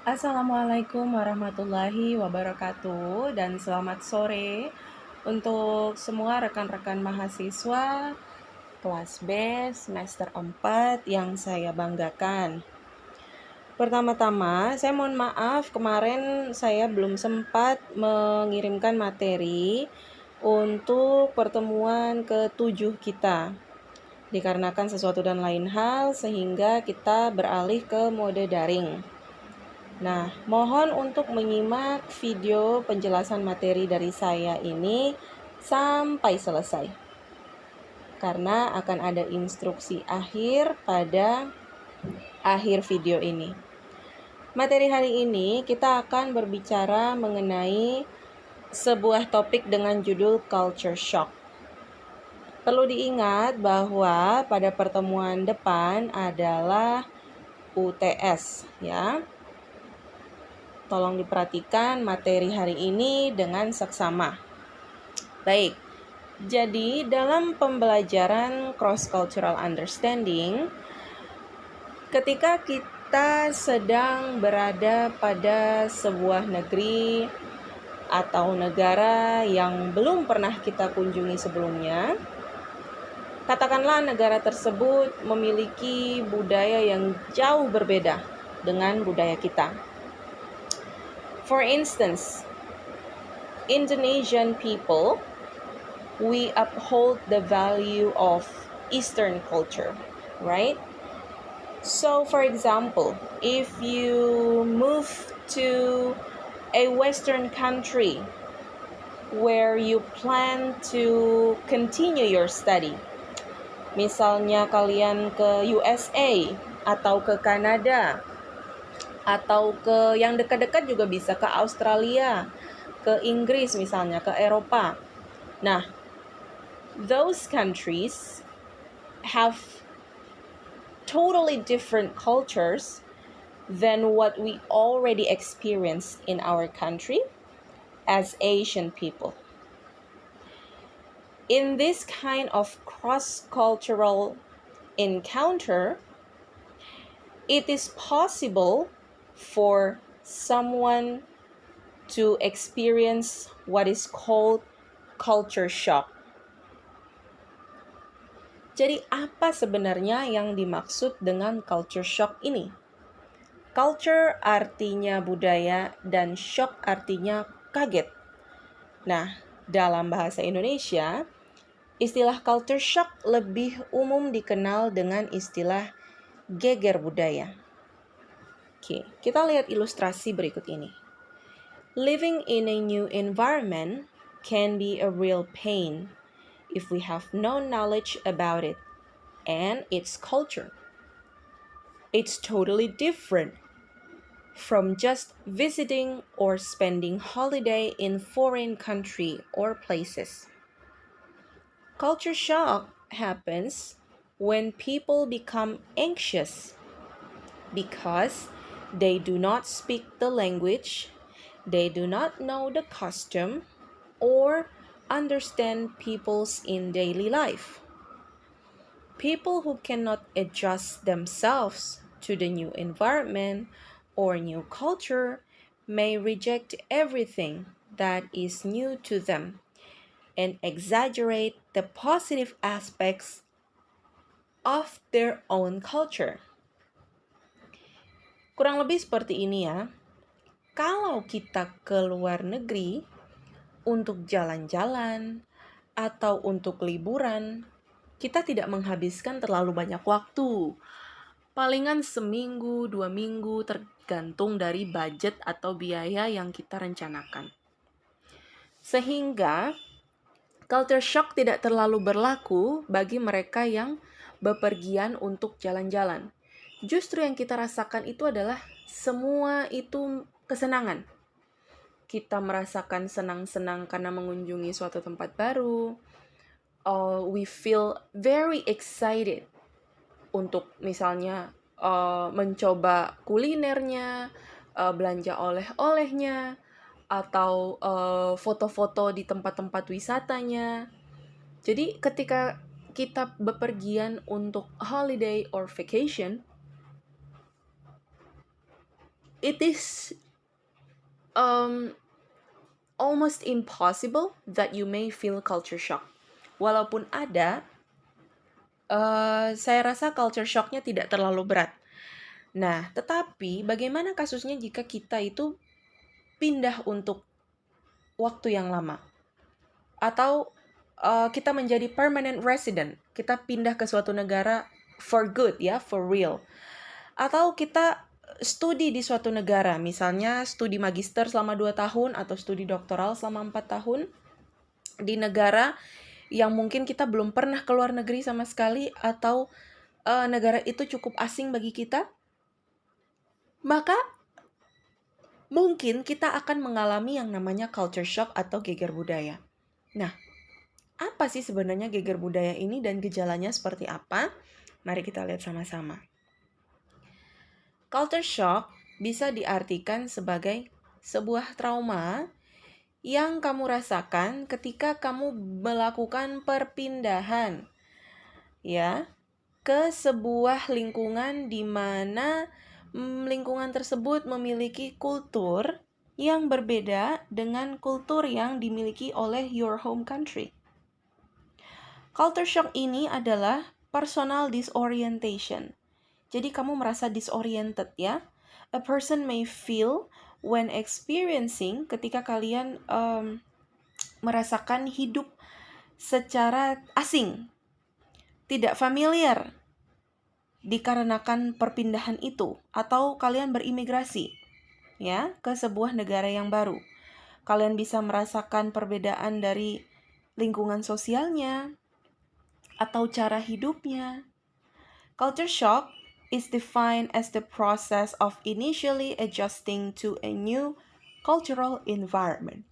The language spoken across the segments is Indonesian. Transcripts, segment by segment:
Assalamualaikum warahmatullahi wabarakatuh dan selamat sore untuk semua rekan-rekan mahasiswa kelas B semester 4 yang saya banggakan. Pertama-tama, saya mohon maaf kemarin saya belum sempat mengirimkan materi untuk pertemuan ke-7 kita. Dikarenakan sesuatu dan lain hal sehingga kita beralih ke mode daring. Nah, mohon untuk menyimak video penjelasan materi dari saya ini sampai selesai. Karena akan ada instruksi akhir pada akhir video ini. Materi hari ini kita akan berbicara mengenai sebuah topik dengan judul Culture Shock. Perlu diingat bahwa pada pertemuan depan adalah UTS, ya. Tolong diperhatikan materi hari ini dengan seksama. Baik, jadi dalam pembelajaran cross-cultural understanding, ketika kita sedang berada pada sebuah negeri atau negara yang belum pernah kita kunjungi sebelumnya, katakanlah negara tersebut memiliki budaya yang jauh berbeda dengan budaya kita. For instance, Indonesian people, we uphold the value of Eastern culture, right? So, for example, if you move to a Western country where you plan to continue your study, misalnya kalian ke USA atau ke Kanada, atau ke yang dekat-dekat juga bisa ke Australia, ke Inggris misalnya, ke Eropa. Nah, those countries have totally different cultures than what we already experienced in our country as Asian people. In this kind of cross-cultural encounter, it is possible for someone to experience what is called culture shock. Jadi apa sebenarnya yang dimaksud dengan culture shock ini? Culture artinya budaya dan shock artinya kaget. Nah, dalam bahasa Indonesia, istilah culture shock lebih umum dikenal dengan istilah geger budaya. Oke, kita lihat ilustrasi berikut ini. Living in a new environment can be a real pain if we have no knowledge about it and its culture. It's totally different from just visiting or spending holiday in foreign country or places. Culture shock happens when people become anxious because they do not speak the language, they do not know the custom, or understand people's in daily life. People who cannot adjust themselves to the new environment or new culture may reject everything that is new to them and exaggerate the positive aspects of their own culture. Kurang lebih seperti ini ya. Kalau kita ke luar negeri untuk jalan-jalan atau untuk liburan, kita tidak menghabiskan terlalu banyak waktu. Palingan seminggu, 2 minggu, tergantung dari budget atau biaya yang kita rencanakan. Sehingga culture shock tidak terlalu berlaku bagi mereka yang bepergian untuk jalan-jalan. Justru yang kita rasakan itu adalah semua itu kesenangan. Kita merasakan senang-senang karena mengunjungi suatu tempat baru. We feel very excited untuk misalnya mencoba kulinernya, belanja oleh-olehnya, atau foto-foto di tempat-tempat wisatanya. Jadi ketika kita bepergian untuk holiday or vacation, it is almost impossible that you may feel culture shock. Walaupun ada, saya rasa culture shocknya tidak terlalu berat. Nah, tetapi bagaimana kasusnya jika kita itu pindah untuk waktu yang lama? Atau kita menjadi permanent resident, kita pindah ke suatu negara for good ya, for real. Atau kita studi di suatu negara, misalnya studi magister selama 2 tahun atau studi doktoral selama 4 tahun di negara yang mungkin kita belum pernah keluar negeri sama sekali, atau negara itu cukup asing bagi kita, maka mungkin kita akan mengalami yang namanya culture shock atau geger budaya. Nah, apa sih sebenarnya geger budaya ini dan gejalanya seperti apa? Mari kita lihat sama-sama. Culture shock bisa diartikan sebagai sebuah trauma yang kamu rasakan ketika kamu melakukan perpindahan ya ke sebuah lingkungan di mana lingkungan tersebut memiliki kultur yang berbeda dengan kultur yang dimiliki oleh your home country. Culture shock ini adalah personal disorientation. Jadi kamu merasa disoriented ya. A person may feel when experiencing, ketika kalian merasakan hidup secara asing, tidak familiar dikarenakan perpindahan itu, atau kalian berimigrasi ya ke sebuah negara yang baru. Kalian bisa merasakan perbedaan dari lingkungan sosialnya atau cara hidupnya. Culture shock is defined as the process of initially adjusting to a new cultural environment.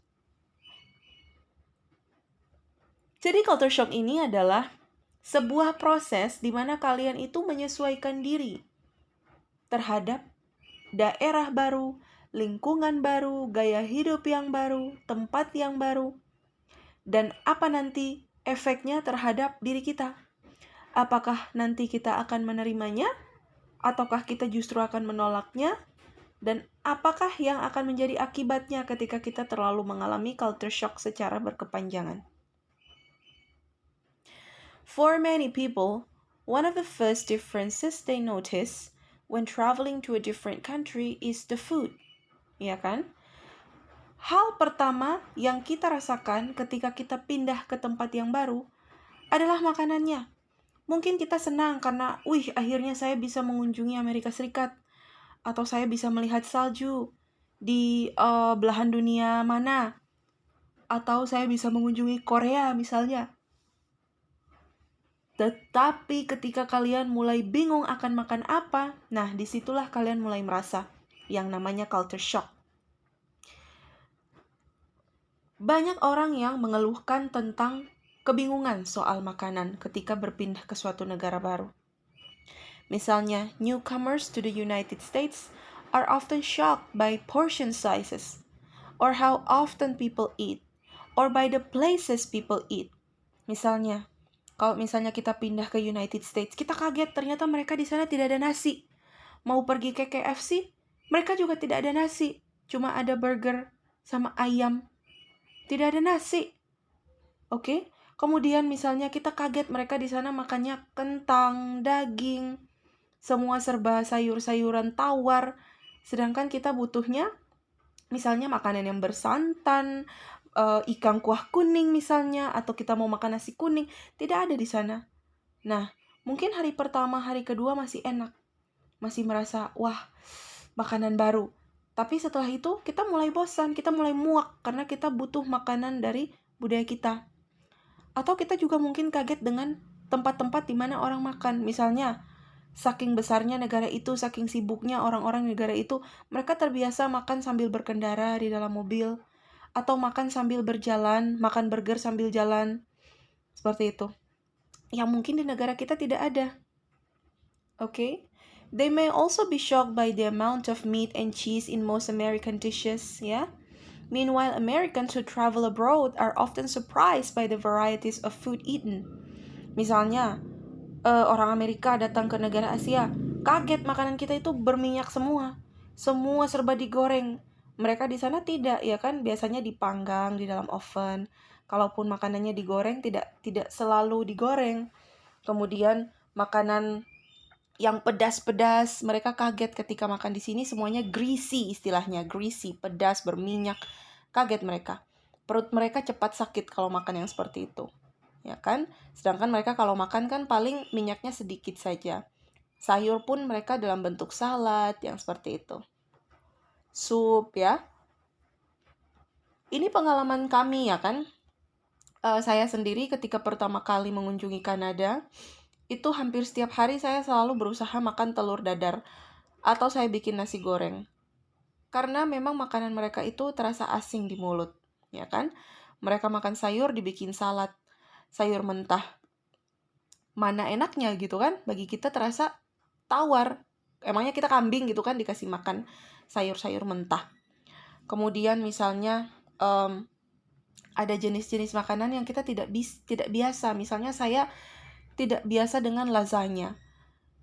Jadi culture shock ini adalah sebuah proses di mana kalian itu menyesuaikan diri terhadap daerah baru, lingkungan baru, gaya hidup yang baru, tempat yang baru, dan apa nanti efeknya terhadap diri kita. Apakah nanti kita akan menerimanya, ataukah kita justru akan menolaknya, dan apakah yang akan menjadi akibatnya ketika kita terlalu mengalami culture shock secara berkepanjangan. For many people, one of the first differences they notice when traveling to a different country is the food. Ya kan? Hal pertama yang kita rasakan ketika kita pindah ke tempat yang baru adalah makanannya. Mungkin kita senang karena, akhirnya saya bisa mengunjungi Amerika Serikat. Atau saya bisa melihat salju di belahan dunia mana. Atau saya bisa mengunjungi Korea misalnya. Tetapi ketika kalian mulai bingung akan makan apa, nah disitulah kalian mulai merasa yang namanya culture shock. Banyak orang yang mengeluhkan tentang kebingungan soal makanan ketika berpindah ke suatu negara baru. Misalnya, newcomers to the United States are often shocked by portion sizes, or how often people eat, or by the places people eat. Misalnya, kalau misalnya kita pindah ke United States, kita kaget ternyata mereka di sana tidak ada nasi. Mau pergi ke KFC, mereka juga tidak ada nasi. Cuma ada burger sama ayam. Tidak ada nasi. Oke? Kemudian misalnya kita kaget mereka di sana makannya kentang, daging, semua serba sayur-sayuran tawar. Sedangkan kita butuhnya misalnya makanan yang bersantan, ikan kuah kuning misalnya, atau kita mau makan nasi kuning, tidak ada di sana. Nah, mungkin hari pertama, hari kedua masih enak. Masih merasa, wah, makanan baru. Tapi setelah itu kita mulai bosan, kita mulai muak karena kita butuh makanan dari budaya kita. Atau kita juga mungkin kaget dengan tempat-tempat di mana orang makan. Misalnya, saking besarnya negara itu, saking sibuknya orang-orang negara itu, mereka terbiasa makan sambil berkendara di dalam mobil, atau makan sambil berjalan, makan burger sambil jalan, seperti itu. Yang mungkin di negara kita tidak ada. Okay? They may also be shocked by the amount of meat and cheese in most American dishes, ya. Meanwhile, Americans who travel abroad are often surprised by the varieties of food eaten. Misalnya, orang Amerika datang ke negara Asia, kaget makanan kita itu berminyak semua. semua serba digoreng. Mereka di sana tidak, ya kan? Biasanya dipanggang di dalam oven. Kalaupun makanannya digoreng, tidak selalu digoreng. Kemudian makanan yang pedas-pedas, mereka kaget ketika makan di sini, semuanya greasy, istilahnya greasy, pedas, berminyak. Kaget mereka. Perut mereka cepat sakit kalau makan yang seperti itu. Ya kan? Sedangkan mereka kalau makan kan paling minyaknya sedikit saja. Sayur pun mereka dalam bentuk salad yang seperti itu. Sup ya. Ini pengalaman kami ya kan. Saya sendiri ketika pertama kali mengunjungi Kanada, itu hampir setiap hari saya selalu berusaha makan telur dadar atau saya bikin nasi goreng. Karena memang makanan mereka itu terasa asing di mulut, ya kan? Mereka makan sayur dibikin salad, sayur mentah. Mana enaknya gitu kan? Bagi kita terasa tawar. Emangnya kita kambing gitu kan dikasih makan sayur-sayur mentah. Kemudian misalnya ada jenis-jenis makanan yang kita tidak biasa. Misalnya saya tidak biasa dengan lasagna.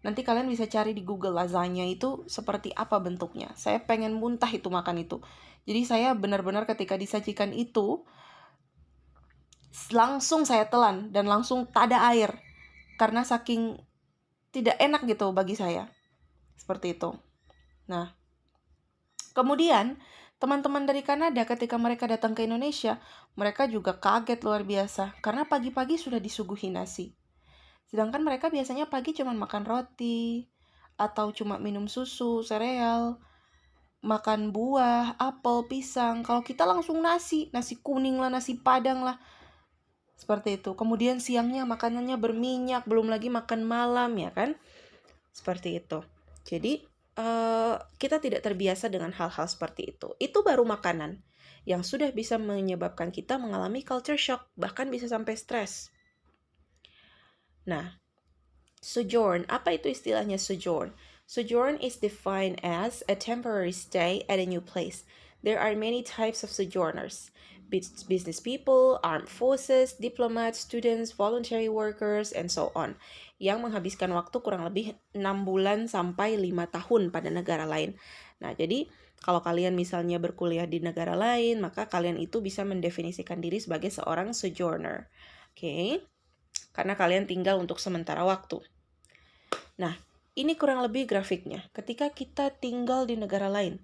Nanti kalian bisa cari di Google lasagna itu seperti apa bentuknya. Saya pengen muntah itu makan itu. Jadi saya benar-benar ketika disajikan itu langsung saya telan dan langsung tada air karena saking tidak enak gitu bagi saya. Seperti itu. Nah, kemudian teman-teman dari Kanada ketika mereka datang ke Indonesia, mereka juga kaget luar biasa karena pagi-pagi sudah disuguhi nasi. Sedangkan mereka biasanya pagi cuma makan roti atau cuma minum susu, sereal, makan buah, apel, pisang. Kalau kita langsung nasi kuning lah, nasi padang lah. Seperti itu. Kemudian siangnya makanannya berminyak, belum lagi makan malam ya kan? Seperti itu. Jadi kita tidak terbiasa dengan hal-hal seperti itu. Itu baru makanan yang sudah bisa menyebabkan kita mengalami culture shock, bahkan bisa sampai stres. Nah, sojourn, apa itu istilahnya sojourn? Sojourn is defined as a temporary stay at a new place. There are many types of sojourners. Business people, armed forces, diplomats, students, voluntary workers, and so on. Yang menghabiskan waktu kurang lebih 6 bulan sampai 5 tahun pada negara lain. Nah, jadi kalau kalian misalnya berkuliah di negara lain, maka kalian itu bisa mendefinisikan diri sebagai seorang sojourner. Oke? Karena kalian tinggal untuk sementara waktu. Nah, ini kurang lebih grafiknya. Ketika kita tinggal di negara lain,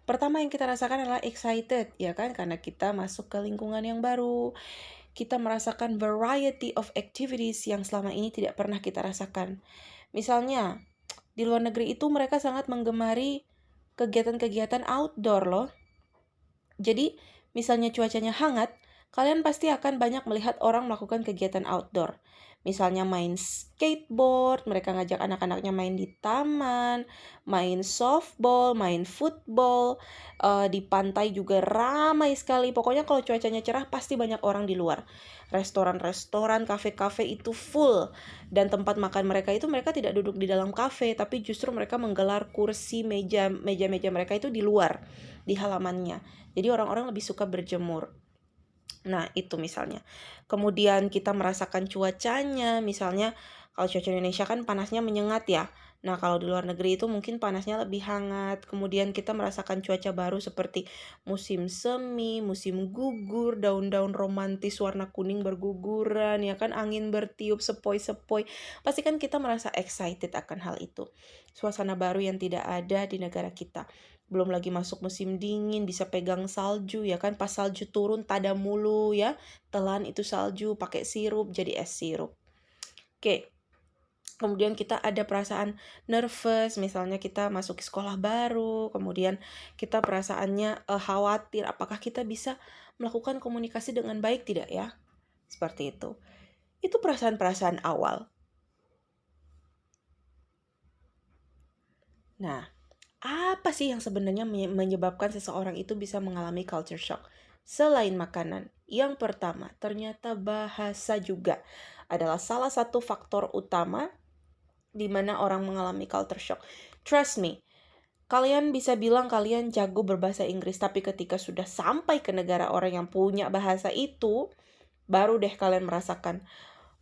pertama yang kita rasakan adalah excited, ya kan? Karena kita masuk ke lingkungan yang baru, kita merasakan variety of activities yang selama ini tidak pernah kita rasakan. Misalnya, di luar negeri itu mereka sangat menggemari kegiatan-kegiatan outdoor loh. Jadi, misalnya cuacanya hangat, kalian pasti akan banyak melihat orang melakukan kegiatan outdoor. Misalnya main skateboard, mereka ngajak anak-anaknya main di taman, main softball, main football, di pantai juga ramai sekali. Pokoknya kalau cuacanya cerah pasti banyak orang di luar. Restoran-restoran, kafe-kafe itu full. Dan tempat makan mereka itu mereka tidak duduk di dalam kafe, tapi justru mereka menggelar kursi, meja-meja mereka itu di luar, di halamannya. Jadi orang-orang lebih suka berjemur. Nah, itu misalnya. Kemudian kita merasakan cuacanya, misalnya kalau cuaca Indonesia kan panasnya menyengat ya. Nah, kalau di luar negeri itu mungkin panasnya lebih hangat. Kemudian kita merasakan cuaca baru seperti musim semi, musim gugur, daun-daun romantis warna kuning berguguran, ya kan, angin bertiup sepoi-sepoi. Pasti kan kita merasa excited akan hal itu. Suasana baru yang tidak ada di negara kita. Belum lagi masuk musim dingin, bisa pegang salju ya kan, pas salju turun tada mulu ya, telan itu salju pakai sirup jadi es sirup. Oke. Kemudian kita ada perasaan nervous, misalnya kita masuk sekolah baru, kemudian kita perasaannya khawatir apakah kita bisa melakukan komunikasi dengan baik tidak ya. Seperti itu. Itu perasaan-perasaan awal. Nah, apa sih yang sebenarnya menyebabkan seseorang itu bisa mengalami culture shock? Selain makanan, yang pertama, ternyata bahasa juga adalah salah satu faktor utama di mana orang mengalami culture shock. Trust me, kalian bisa bilang kalian jago berbahasa Inggris, tapi ketika sudah sampai ke negara orang yang punya bahasa itu, baru deh kalian merasakan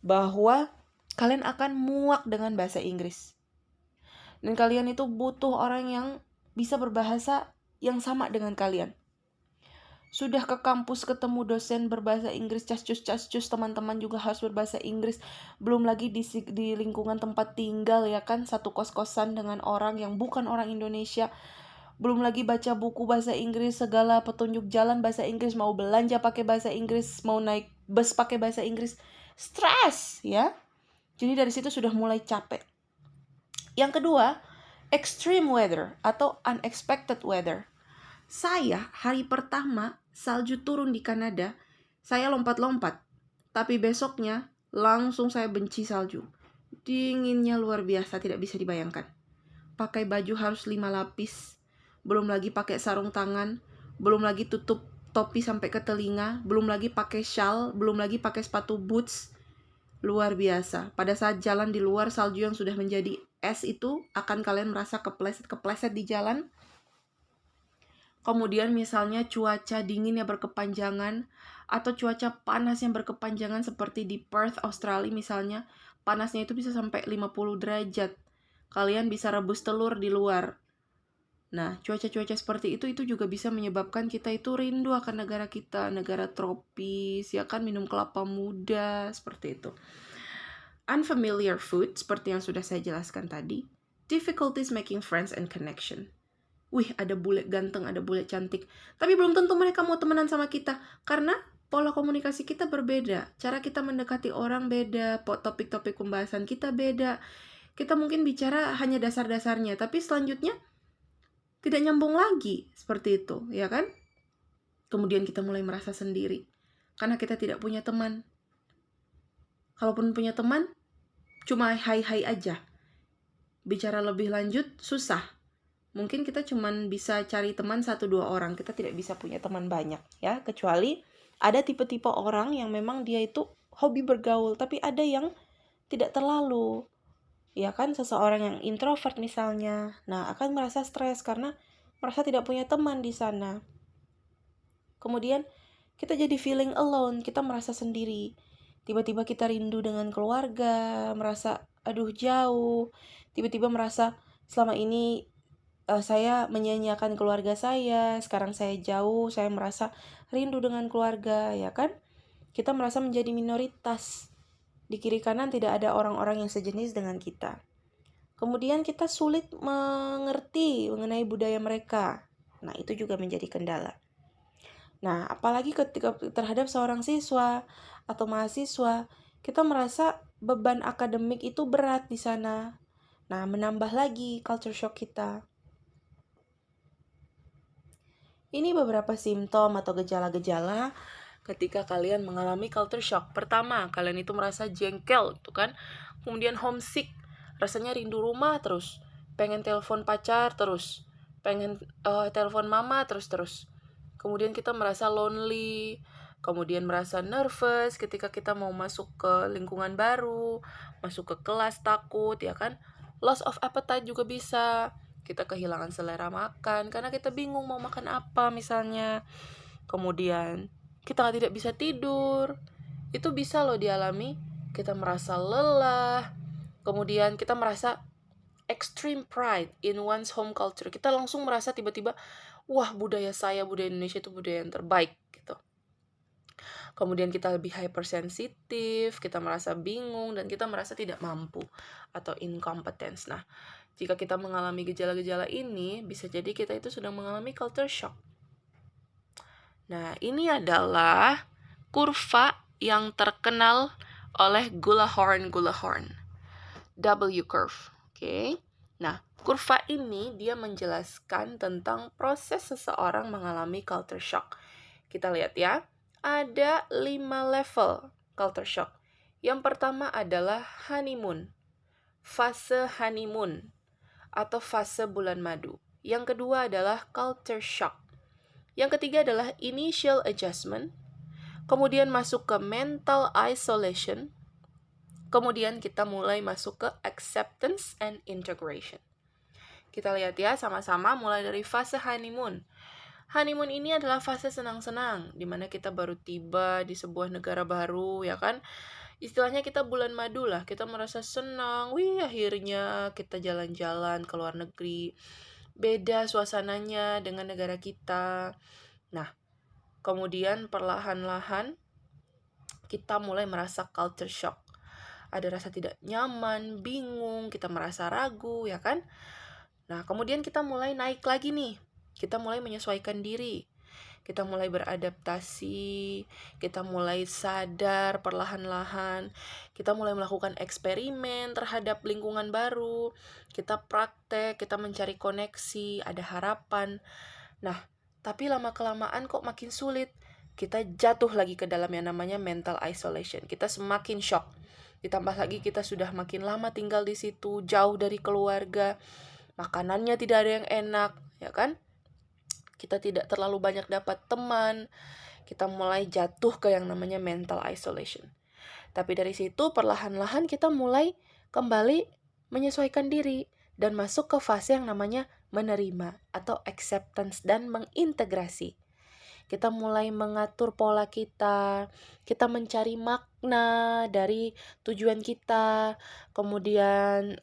bahwa kalian akan muak dengan bahasa Inggris. Dan kalian itu butuh orang yang bisa berbahasa yang sama dengan kalian. Sudah ke kampus ketemu dosen berbahasa Inggris, cascus, teman-teman juga harus berbahasa Inggris. Belum lagi di lingkungan tempat tinggal ya kan, satu kos-kosan dengan orang yang bukan orang Indonesia. Belum lagi baca buku bahasa Inggris, segala petunjuk jalan bahasa Inggris, mau belanja pakai bahasa Inggris, mau naik bus pakai bahasa Inggris. Stres ya. Jadi dari situ sudah mulai capek. Yang kedua, extreme weather atau unexpected weather. Saya hari pertama salju turun di Kanada, saya lompat-lompat. Tapi besoknya langsung saya benci salju. Dinginnya luar biasa, tidak bisa dibayangkan. Pakai baju harus 5 lapis. Belum lagi pakai sarung tangan. Belum lagi tutup topi sampai ke telinga. Belum lagi pakai shawl. Belum lagi pakai sepatu boots. Luar biasa. Pada saat jalan di luar, salju yang sudah menjadi es itu akan kalian merasa kepleset di jalan. Kemudian misalnya cuaca dingin yang berkepanjangan atau cuaca panas yang berkepanjangan seperti di Perth, Australia misalnya. Panasnya itu bisa sampai 50 derajat. Kalian bisa rebus telur di luar. Nah, cuaca-cuaca seperti itu juga bisa menyebabkan kita itu rindu akan negara kita, negara tropis, ya kan, minum kelapa muda, seperti itu. Unfamiliar food, seperti yang sudah saya jelaskan tadi. Difficulties making friends and connection. Wih, ada bule ganteng, ada bule cantik. Tapi belum tentu mereka mau temenan sama kita. Karena pola komunikasi kita berbeda. Cara kita mendekati orang beda. Topik-topik pembahasan kita beda. Kita mungkin bicara hanya dasar-dasarnya. Tapi selanjutnya tidak nyambung lagi. Seperti itu, ya kan? Kemudian kita mulai merasa sendiri. Karena kita tidak punya teman. Kalaupun punya teman, cuma hai-hai aja. Bicara lebih lanjut, susah. Mungkin kita cuma bisa cari teman 1-2 orang, kita tidak bisa punya teman banyak ya, kecuali ada tipe-tipe orang yang memang dia itu hobi bergaul, tapi ada yang tidak terlalu, ya kan, seseorang yang introvert misalnya, nah akan merasa stres karena merasa tidak punya teman di sana. Kemudian kita jadi feeling alone, kita merasa sendiri, tiba-tiba kita rindu dengan keluarga, merasa aduh jauh, tiba-tiba merasa selama ini saya menyanyiakan keluarga saya, sekarang saya jauh, saya merasa rindu dengan keluarga, ya kan? Kita merasa menjadi minoritas. Di kiri kanan tidak ada orang-orang yang sejenis dengan kita. Kemudian kita sulit mengerti mengenai budaya mereka. Nah, itu juga menjadi kendala. Nah, apalagi ketika terhadap seorang siswa atau mahasiswa, kita merasa beban akademik itu berat di sana. Nah, menambah lagi culture shock kita. Ini beberapa simptom atau gejala-gejala ketika kalian mengalami culture shock. Pertama, kalian itu merasa jengkel gitu kan. Kemudian homesick, rasanya rindu rumah terus. Pengen telepon pacar terus. Pengen telepon mama terus-terus. Kemudian kita merasa lonely. Kemudian merasa nervous ketika kita mau masuk ke lingkungan baru. Masuk ke kelas takut ya kan. Loss of appetite juga bisa. Kita kehilangan selera makan karena kita bingung mau makan apa misalnya. Kemudian kita tidak bisa tidur. Itu bisa loh dialami. Kita merasa lelah. Kemudian kita merasa extreme pride in one's home culture. Kita langsung merasa tiba-tiba, wah budaya Indonesia itu budaya yang terbaik gitu. Kemudian kita lebih hypersensitif, kita merasa bingung, dan kita merasa tidak mampu atau incompetence. Nah, jika kita mengalami gejala-gejala ini, bisa jadi kita itu sedang mengalami culture shock. Nah, ini adalah kurva yang terkenal oleh Gullahorn. W curve. Oke. Nah, kurva ini dia menjelaskan tentang proses seseorang mengalami culture shock. Kita lihat ya. Ada 5 level culture shock. Yang pertama adalah honeymoon. Fase honeymoon atau fase bulan madu. Yang kedua adalah culture shock. Yang ketiga adalah initial adjustment. Kemudian masuk ke mental isolation. Kemudian kita mulai masuk ke acceptance and integration. Kita lihat ya sama-sama mulai dari fase honeymoon. Honeymoon ini adalah fase senang-senang, di mana kita baru tiba di sebuah negara baru, ya kan? Istilahnya kita bulan madu lah, kita merasa senang, wih akhirnya kita jalan-jalan ke luar negeri, beda suasananya dengan negara kita. Nah, kemudian perlahan-lahan kita mulai merasa culture shock. Ada rasa tidak nyaman, bingung, kita merasa ragu, ya kan? Nah, kemudian kita mulai naik lagi nih. Kita mulai menyesuaikan diri. Kita mulai beradaptasi, kita mulai sadar perlahan-lahan, kita mulai melakukan eksperimen terhadap lingkungan baru, kita praktek, kita mencari koneksi, ada harapan. Nah, tapi lama-kelamaan kok makin sulit. Kita jatuh lagi ke dalam yang namanya mental isolation. Kita semakin shock. Ditambah lagi kita sudah makin lama tinggal di situ, jauh dari keluarga, makanannya tidak ada yang enak, ya kan? Kita tidak terlalu banyak dapat teman, kita mulai jatuh ke yang namanya mental isolation. Tapi dari situ perlahan-lahan kita mulai kembali menyesuaikan diri dan masuk ke fase yang namanya menerima atau acceptance dan mengintegrasi. Kita mulai mengatur pola kita mencari makna dari tujuan kita, kemudian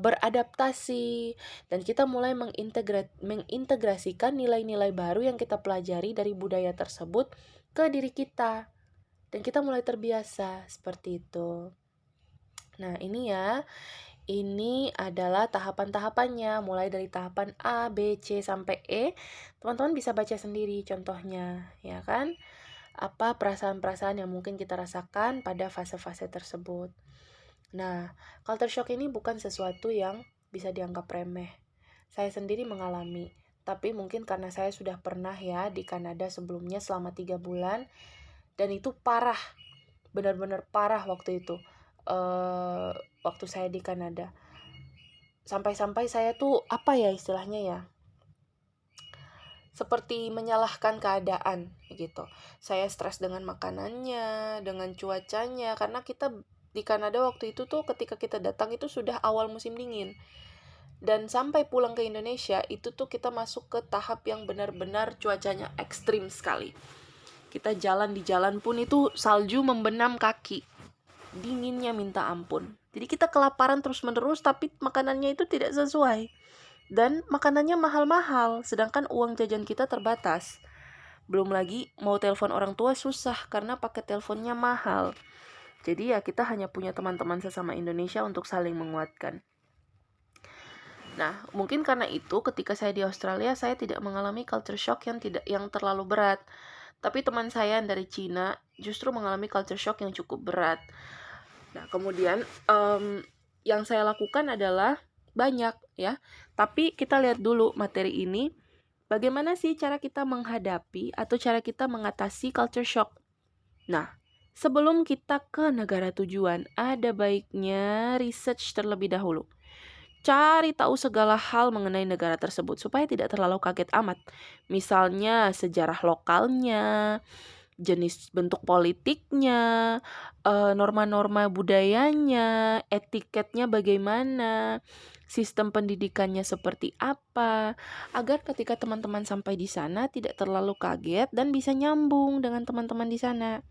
beradaptasi, dan kita mulai mengintegrasikan nilai-nilai baru yang kita pelajari dari budaya tersebut ke diri kita. Dan kita mulai terbiasa seperti itu. Nah, ini adalah tahapan-tahapannya, mulai dari tahapan A, B, C, sampai E. Teman-teman bisa baca sendiri contohnya, ya kan? Apa perasaan-perasaan yang mungkin kita rasakan pada fase-fase tersebut. Nah, culture shock ini bukan sesuatu yang bisa dianggap remeh. Saya sendiri mengalami, tapi mungkin karena saya sudah pernah ya di Kanada sebelumnya selama 3 bulan, dan itu parah, benar-benar parah waktu itu. Waktu saya di Kanada, sampai-sampai saya tuh istilahnya ya, seperti menyalahkan keadaan gitu. Saya stres dengan makanannya, dengan cuacanya, karena kita di Kanada waktu itu tuh ketika kita datang itu sudah awal musim dingin, dan sampai pulang ke Indonesia itu tuh kita masuk ke tahap yang benar-benar cuacanya ekstrim sekali. Kita jalan di jalan pun itu salju membenam kaki, dinginnya minta ampun. Jadi kita kelaparan terus-menerus, tapi makanannya itu tidak sesuai. Dan makanannya mahal-mahal, sedangkan uang jajan kita terbatas. Belum lagi mau telepon orang tua susah karena paket teleponnya mahal. Jadi ya kita hanya punya teman-teman sesama Indonesia untuk saling menguatkan. Nah, mungkin karena itu ketika saya di Australia saya tidak mengalami culture shock yang terlalu berat. Tapi teman saya yang dari Cina justru mengalami culture shock yang cukup berat. Nah, kemudian yang saya lakukan adalah banyak ya. Tapi kita lihat dulu materi ini, bagaimana sih cara kita menghadapi atau cara kita mengatasi culture shock. Nah, sebelum kita ke negara tujuan, ada baiknya research terlebih dahulu. Cari tahu segala hal mengenai negara tersebut supaya tidak terlalu kaget amat. Misalnya sejarah lokalnya, jenis bentuk politiknya, norma-norma budayanya, etiketnya bagaimana, sistem pendidikannya seperti apa, agar ketika teman-teman sampai di sana tidak terlalu kaget dan bisa nyambung dengan teman-teman di sana.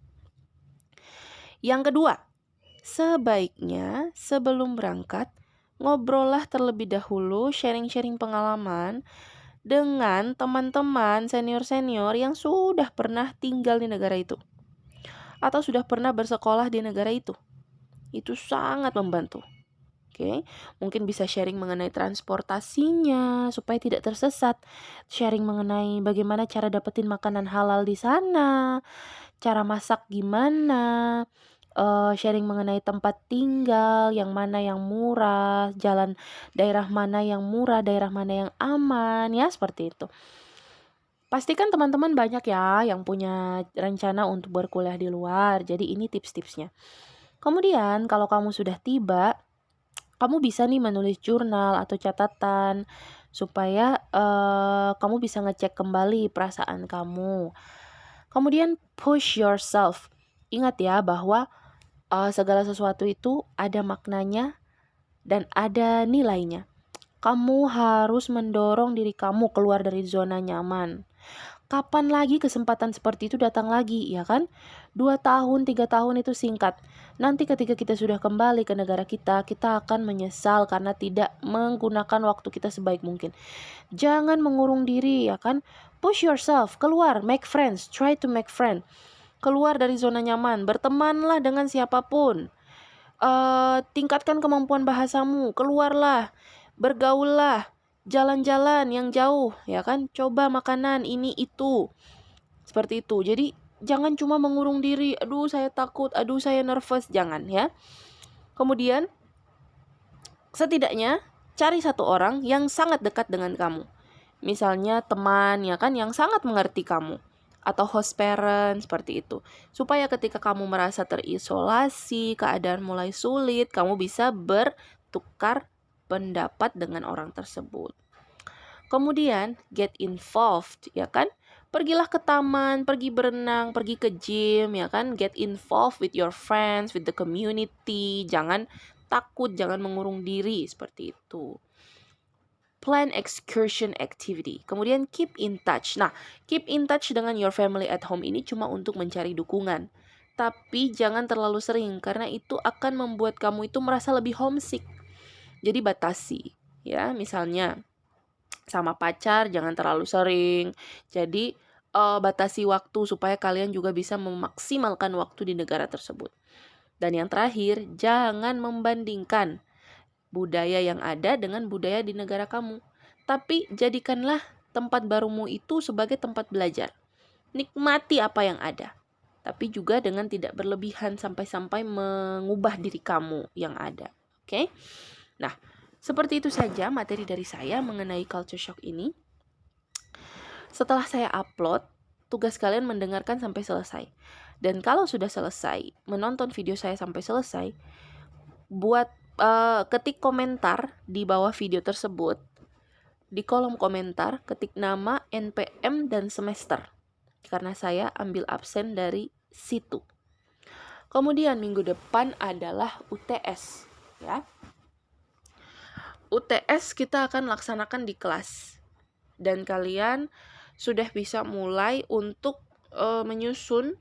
Yang kedua, sebaiknya sebelum berangkat, ngobrollah terlebih dahulu, sharing-sharing pengalaman dengan teman-teman senior-senior yang sudah pernah tinggal di negara itu atau sudah pernah bersekolah di negara itu. Itu sangat membantu. Oke, mungkin bisa sharing mengenai transportasinya supaya tidak tersesat, sharing mengenai bagaimana cara dapetin makanan halal di sana, cara masak gimana, sharing mengenai tempat tinggal, yang mana yang murah, jalan daerah mana yang murah, daerah mana yang aman, ya seperti itu. Pastikan teman-teman banyak ya yang punya rencana untuk berkuliah di luar, jadi ini tips-tipsnya. Kemudian kalau kamu sudah tiba, kamu bisa nih menulis jurnal atau catatan supaya kamu bisa ngecek kembali perasaan kamu. Kemudian push yourself. Ingat ya bahwa segala sesuatu itu ada maknanya dan ada nilainya. Kamu harus mendorong diri kamu keluar dari zona nyaman. Kapan lagi kesempatan seperti itu datang lagi, ya kan? 2 tahun, 3 tahun itu singkat. Nanti ketika kita sudah kembali ke negara kita, kita akan menyesal karena tidak menggunakan waktu kita sebaik mungkin. Jangan mengurung diri, ya kan? Push yourself, keluar, make friends, try to make friend. Keluar dari zona nyaman, bertemanlah dengan siapapun. Tingkatkan kemampuan bahasamu, keluarlah, bergaullah, jalan-jalan yang jauh, ya kan? Coba makanan ini itu. Seperti itu. Jadi jangan cuma mengurung diri, aduh saya takut, aduh saya nervous, jangan ya. Kemudian setidaknya cari satu orang yang sangat dekat dengan kamu. Misalnya teman ya kan yang sangat mengerti kamu atau host parent seperti itu. Supaya ketika kamu merasa terisolasi, keadaan mulai sulit, kamu bisa bertukar pendapat dengan orang tersebut. Kemudian get involved, ya kan? Pergilah ke taman, pergi berenang, pergi ke gym, ya kan? Get involved with your friends, with the community. Jangan takut, jangan mengurung diri seperti itu. Plan excursion activity. Kemudian keep in touch. Nah, keep in touch dengan your family at home ini cuma untuk mencari dukungan. Tapi jangan terlalu sering karena itu akan membuat kamu itu merasa lebih homesick. Jadi batasi, ya. Misalnya sama pacar jangan terlalu sering. Jadi batasi waktu supaya kalian juga bisa memaksimalkan waktu di negara tersebut. Dan yang terakhir, jangan membandingkan budaya yang ada dengan budaya di negara kamu. Tapi jadikanlah tempat barumu itu sebagai tempat belajar. Nikmati apa yang ada. Tapi juga dengan tidak berlebihan sampai-sampai mengubah diri kamu yang ada. Oke? Nah, seperti itu saja materi dari saya mengenai culture shock ini. Setelah saya upload, tugas kalian mendengarkan sampai selesai. Dan kalau sudah selesai, menonton video saya sampai selesai, ketik komentar di bawah video tersebut. Di kolom komentar, ketik nama, NPM, dan semester. Karena saya ambil absen dari situ. Kemudian minggu depan adalah UTS. Ya. UTS kita akan laksanakan di kelas. Dan kalian sudah bisa mulai untuk menyusun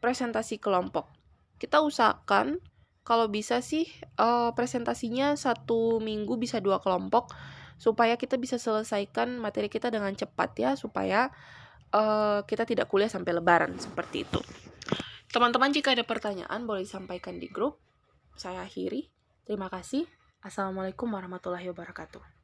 presentasi kelompok. Kita usahakan kalau bisa sih presentasinya 1 minggu bisa 2 kelompok supaya kita bisa selesaikan materi kita dengan cepat ya, supaya kita tidak kuliah sampai lebaran seperti itu. Teman-teman jika ada pertanyaan boleh disampaikan di grup. Saya akhiri. Terima kasih. Assalamualaikum warahmatullahi wabarakatuh.